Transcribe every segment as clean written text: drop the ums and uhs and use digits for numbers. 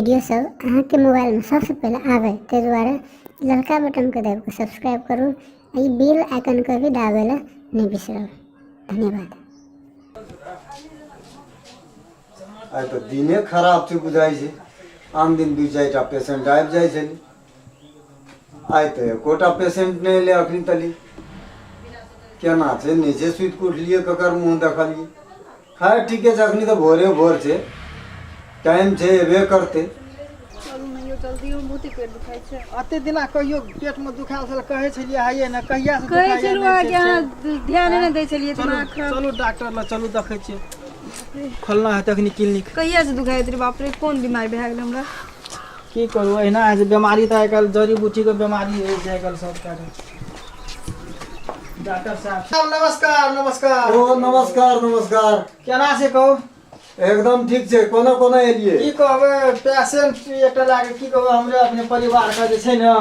Video सब अहाँ के मोबाइल में सबसे पहले आवे ते दुआरे लड़का बटन को दबा के सब्सक्राइब करू आ बेल आइकन को भी दाबेला नहीं बिसरब। धन्यवाद। आइ तो दिने खराब छै बुझाइ छै। आन दिन 2-4टा पेशेंट आबि जाइ छै, आइ तो एकोटा पेशेंट नहीं ले अखनी तली। केना छै नहीं छै सुति के उठलिए ककर मुंह देखलिए। खैर ठीके छै, अखनी तो भोरे भोर छै, टाइम छै एबे करते। चलू नहीं जल्दी बहुते पेट दुखाइ छै। अते दिना कहियो पेट में दुखाल छल कहै छलिए हाइए ना कहिया से दुखाइ छै। चलू आ के ध्यान नहीं दै छलिए दिमाग खराब। चलू डॉक्टर ल चलू देखै छियै खोलना है तखनी क्लिनिक। कहिया से दुखाइ रे बाप रे कोन बीमारी भए गेल हमरा की करू। एना है बीमारी त आइकाल जड़ी बूटी के बीमारी है जे आइकाल सब करे। डॉक्टर साहब नमस्कार। नमस्कार। ओ नमस्कार नमस्कार। केना से कहू एकदम ठीक छै। कोना कोना एलिए की कहबे पेशेंट एकटा लागे की कहबे हमरे अपने परिवार का जे छै ना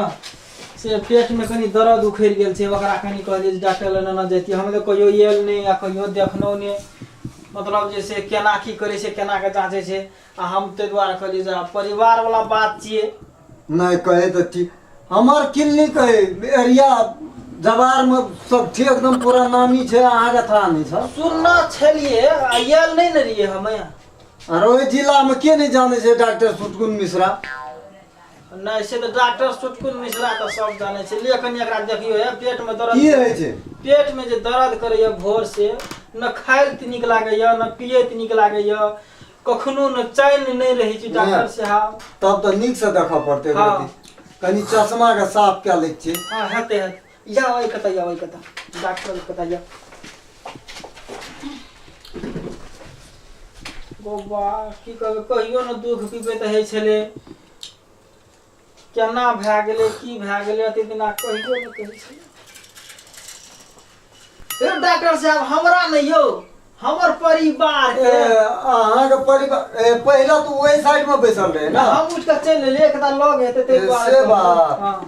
से पेट में कनी दर्द उखड़ गेल छै, ओकरा कनी कह जे डॉक्टर लग न जैती। हम तो कहियो एल नहीं आ कहियो देखनो नहीं, मतलब जे से केना की करे छै केना के जांचे छै आ हम ते द्वारा कहली जा परिवार वाला बात छिए। नहीं कहे तो ठीक। हमार क्लिनिक है एरिया जवार में सब ठीक एकदम पूरा नामी छै। अहाँ के था नहीं छ सुनना छलिए आयल नहीं न रहिए हम। और ओहि जिला में के नहीं जाने छै डॉक्टर सुटकुन मिश्रा। नहीं से तो डॉक्टर सुटकुन मिश्रा तो सब जाने छै, लेकिन एकरा देखियो है पेट में दर्द की है छै। पेट में जे दर्द करे भोर से न खाइल त नीक लागे न पिए त नीक लागे, कखनो न चैन नहीं रही छै। डॉक्टर साहब तब तो नीक से देखा पड़ते। हाँ। कनी चश्मा के साफ क्या ले छै। हां हते हते या ओइ कता डॉक्टर कता या गोबा की कहबे कहियो न दुख पीबे त है छले केना भए गेले की भए गेले अति दिना कहियो न कहै छले। ए डॉक्टर साहब हमरा नहीं यो हमर परिवार के अहाँ के परिवार पहला तो वही साइड में बैसल रहे ना। हम उठ के चल ले एकदा लग हेते ते से बात। हां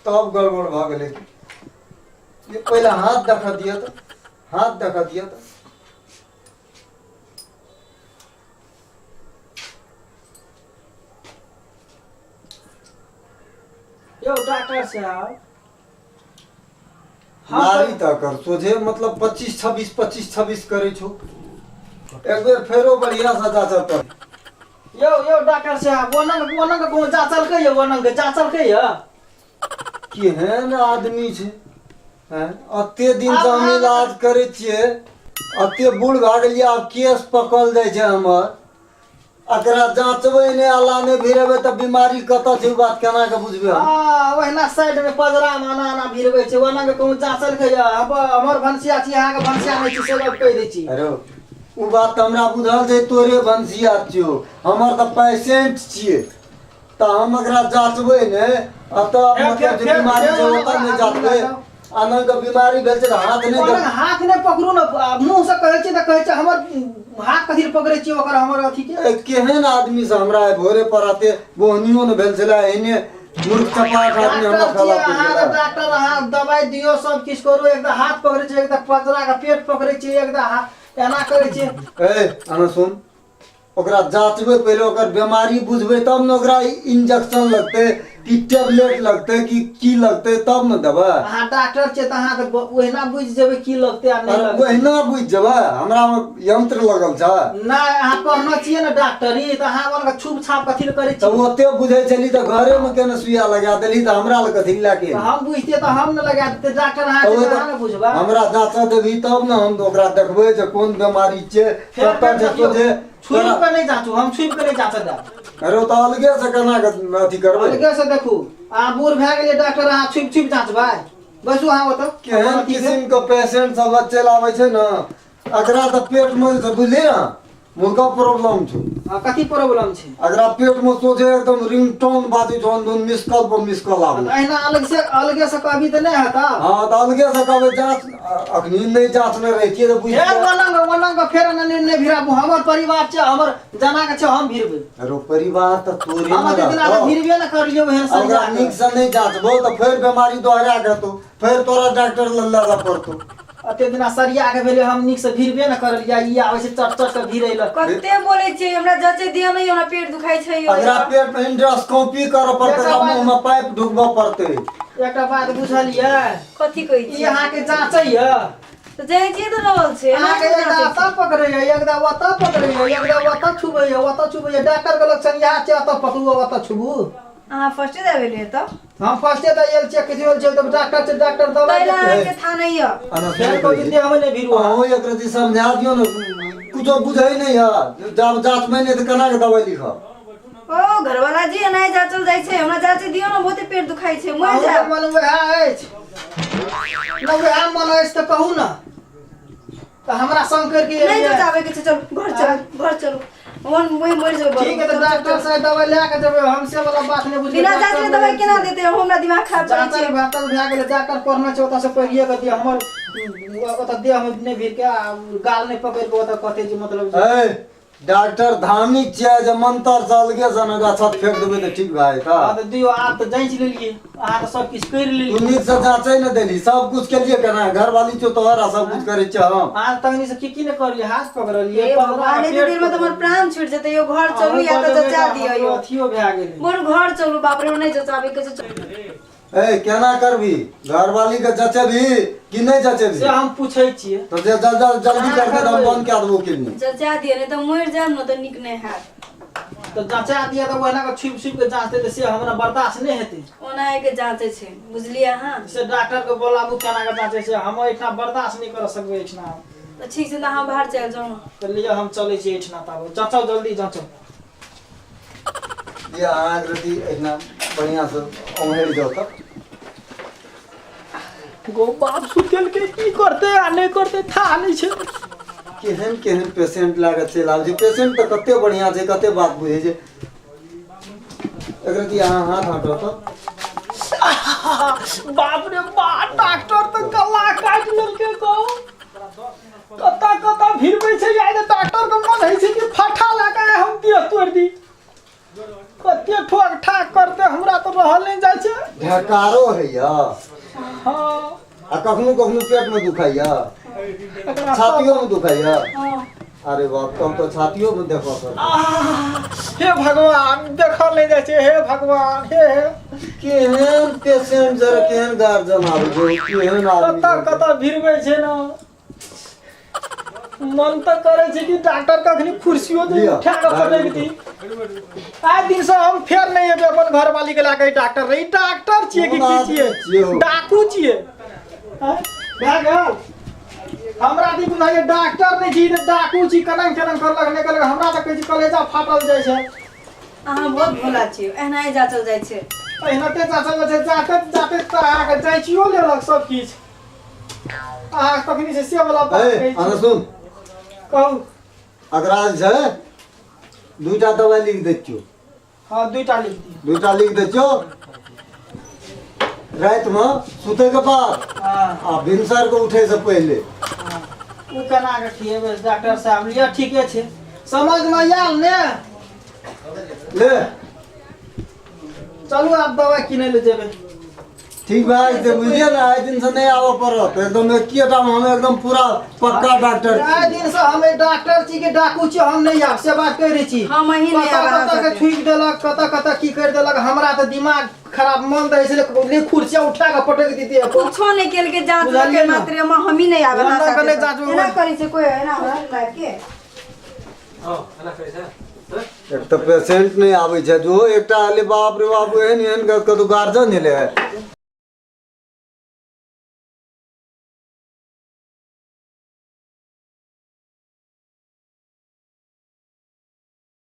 तब गड़बड़ भ गेले। ये पहला हाथ देखा दिया तो हाथ देखा दिया तो यो डॉक्टर साहब नारी तकर सोझे मतलब 25-26 करे छो। एक बेर फेरो बढ़िया से जांचल कर। यो डॉक्टर साहब वनंग को जांचल के यो वनंग जांचल के यो केहन आदमी छै। हैं अते दिन से हम इलाज करे छिए, अते बूढ़ भ गेलिए, अब केस पकल जाय छै हमर। अकरा जांचबे ने आला ने भिरेबे त बीमारी कत छै बात केना के बुझबे। हां ओहिना साइड में पजरा माना भिरबे छै वनंग को जांचल के यो। अब हमर भनसिया छी अहाँ के भनसिया नहीं छी से बात कह दै छी। अरे उ बात त हमरा बुझल छै तोरे भनसिया छियो, हमर त पेशेंट छिए त हम अकरा जांचबे ने अत मतलब जे बीमारी छै ओत नहीं जांचबे। अनंग के बीमारी भेल छै हाथ नहीं पकड़ू न मुंह से कहै छी त कहै छै हमर हाथ कथि पकड़ै छी ओकर हमर अथी के। केहन आदमी से हमरा भोरे पराते बोहनियो न भेल छला एने मूर्ख चपाट आदमी हमरा खला पड़। डॉक्टर अहाँ दवाई दियो सब किछ करू, एकदा हाथ पकड़ै छै एकदा पजरा का पेट पकड़ै छै एकदा एना करै छै। ए अना सुन ओकरा जांचबे पहले ओकर बीमारी बुझबे तब न ओकरा इंजेक्शन लगते कि टेबलेट लगते कि की लगते तब न देबे। हां डॉक्टर छै त अहाँ के ओहिना बुझ जेबे की लगते आ नहीं लगते। ओहिना बुझ जेबे हमरा में यंत्र लगल छ ना। अहाँ कहना छिए न डॉक्टरी त अहाँ वाला छुप छाप कथि करे छी। त ओते बुझै छली त घरे में केना सुइया लगा देली त हमरा ल कथि लाके। हम बुझते त हम न लगा देते डॉक्टर अहाँ के न बुझबा। हमरा जांच देबी तब न हम ओकरा देखबै जे कोन बीमारी छै कत जतो जे छुप के नहीं जांचू, हम छुप के नहीं जांच दा। अरे त अलगे से केना के अथी करबै। अलगे से देखू आ बूढ़ भए गेलै डॉक्टर अहाँ छुप जांचबै। बसु अहाँ ओत केहन किस्म के पेशेंट सब चल आबै छै न अकरा त पेट में से बुझलिए न मुर्गा प्रॉब्लम छै। कथि प्रॉब्लम छै अकरा पेट में सोचे एकदम रिंगटोन बाजै छै दोन मिसकॉल पर मिसकॉल आबै। एना अलगे से कभी त नहीं हता। हां त अलगे से कहबै जांच अखनी नहीं जांचने रहिए त बुझ फेर वनंग फेर नहीं भिराबू। हमर परिवार छै हमर जना के छै हम भिरबै। अरे परिवार त तोरे हम त दिना भिरबे न करियो हेन सब अगर नीक से नहीं जांचबो त फेर बीमारी दोहरा गतो, फेर तोरा डॉक्टर लल्ला पड़तो। अते दिना सरिया के भेले हम नीक से भिरबे न करलिया ई आबै छै चट चट के भिरैला कते बोलै छी हमरा जचे दियो नहीं हमरा पेट दुखाई छै अगरा पेट में एंडोस्कोपी करऽ पड़तै मुंह में पाइप ढुकबऽ पड़तै एकटा बात बुझलियै कथी कहै ई छी अहाँ के जांचै य तो जाय छी तो रहल छै अहाँ के एकदा अतऽ पकड़ै य एकदा ओतऽ पकड़ै य एकदा ओतऽ छुबै य ओतऽ छुबै य डॉक्टर के लक्षण इएह छै अतऽ पकड़ू ओतऽ छुबू अहाँ फर्स्ट देबे ले त हम फर्स्टे त एल चेक किछो छै त डॉक्टर से डॉक्टर दवाई तैला के था नहीं है अना फेर को दिन हम नै भिरु अहो एक रति समझा दियो न कुछो बुझै नै है जब जांच में नै त केना के दवाई लिख ओ घरवाला जी नहीं जाचल जाय छै हमरा जाचे दियो न बहुते पेट दुखाई छै मर जा मन वएह अछि न वएह मन अछि त कहू न त हमरा संग करके नहीं जचावे के छै चल घर चलो वन वही मर जाबो ठीक है तो डॉक्टर से दवाई ले के जब हमसे वाला बात नहीं बुझिए बिना जांच के दवाई केना देते हमरा दिमाग खराब चलै जांच छै भातल भए गेलै डॉक्टर पढ़ना छै ओतऽ से पढ़िए के दिए हमर ओतऽ देह में नहीं भिर के गाल नहीं पकड़ के ओतऽ कथे जे मतलब ए डॉक्टर धार्मिक छै जे मंत्र चल के सनगा छत फेंक देबै त ठीक भाई का हां त दियो आप त जांच लेलिए अहाँ त सब किछ कर लेलिए तू नीक से जांचै न देली सब कुछ के लिए केना घर वाली छो तोहरा सब कुछ करे छ हम आज तक से की ने करलिए हाथ पकड़लिए ए भगवान एते देर में हमर प्राण छूट जेते यो घर चलू या त जचा दियो यो अथियो भए गेलै मोर घर चलू बाप रे नहीं जचावे के छै ए केना करबी घर वाली के जचेबी कि नहीं जचेबी से हम पूछै छियै तो जे जल्दी कर दे हम बंद कर देबो किलनी जचा दियो नहीं तो मर जाम न त निक नहीं हैत तो जांचा दिया त ओना के छुप छुप के जांचते त से हमरा बर्दाश्त नहीं हेतै ओना के जांचे छै बुझलिए हां से डॉक्टर के बोलाबू केना के जांचे से हम एठना बर्दाश्त नहीं कर सकबे एठना तो ठीक छै त हम बाहर चल जाऊ त लिया हम चलै छी एठना तब जांचो जल्दी जांचो ये आकृति इतना बढ़िया से ओहेर जाओ त गो बाप सुतेल के की करते आ नहीं करते था नहीं छै केहन केहन पेशेंट लागत छै लाभ जे पेशेंट त कते बढ़िया छै कते बात बुझे छै आकृति यहां हाथ हटो त बाप रे बाप डॉक्टर तो गला काट लेलके को कता कता भिरबै छै आइ त डॉक्टर के मन है छै कि फटा लगा हम दिया तोड़ दी कते ठोक ठाक करते हमरा तो रहल नहीं जाय छै ढकारो है या हां आ कखनो कखनो पेट में दुखाइया छातियों में दुखाइया अरे बाप तुम तो छातियों में देखो सर हे भगवान देखल नहीं जाय छै हे भगवान हे केहन पेशेंट जरा केहन गार्जियन आबै छै केहन आदमी कता कता भिरबै छै ना मन तो करे छै कि डॉक्टर कखनी कुर्सियों दे उठा के पटक दी आज दिन से हम फेर नहीं एबे अपन घर वाली के लाके डॉक्टर रही डॉक्टर छिए कि की छिए डाकू छिए भए गेल हमरा दी बुझाइए डॉक्टर नहीं छी डाकू छी कलंग चलंग करलक नहीं करलक हमरा त कहै छी कलेजा फाटल जाय छै अहाँ बहुत भोला छियै एना ही जाचल जाय छै एहनते चाचल छै जाते जाते त अहाँके जांचियो लेलक सब किछ अहाँ कखनी से वाला बात ए कहै अरे छी सुन कहू अगराज छै दुटा दवाई लिख दै छियो हां दुईटा लिख दी दुटा लिख दै छियो रात में सुते के बाद हां आ भिनसर के उठे से पहले उ केना के खिएबे डॉक्टर साहब लिया ठीके छै समझ में आयल ने ले चलू आप दवाई किने ले जेबे ठीक भाई से बुझिए ना आज दिन से नहीं आवा पड़त एकदम एकेटा में हम एकदम पूरा पक्का डॉक्टर छी आइ दिन से हमें डॉक्टर छी के डाकू छी हम नहीं आब से बात कह रही छी हम ही नहीं आब कता के छुई देलक कता कता की कर देलक हमरा त दिमाग खराब मन दै छै ले कुर्सिया उठा के पटक देती है कुछो नहीं केल के जांच बुझलियै के ना? मात्र में हम ही नहीं आवे ना हमरा कने जांच में एना करी छै कोई एना हॉस्पिटल के एक तो पेशेंट नहीं आवे छै जो एकटा आले बाप रे बाप एहन एहन कतो गार्जियन हेले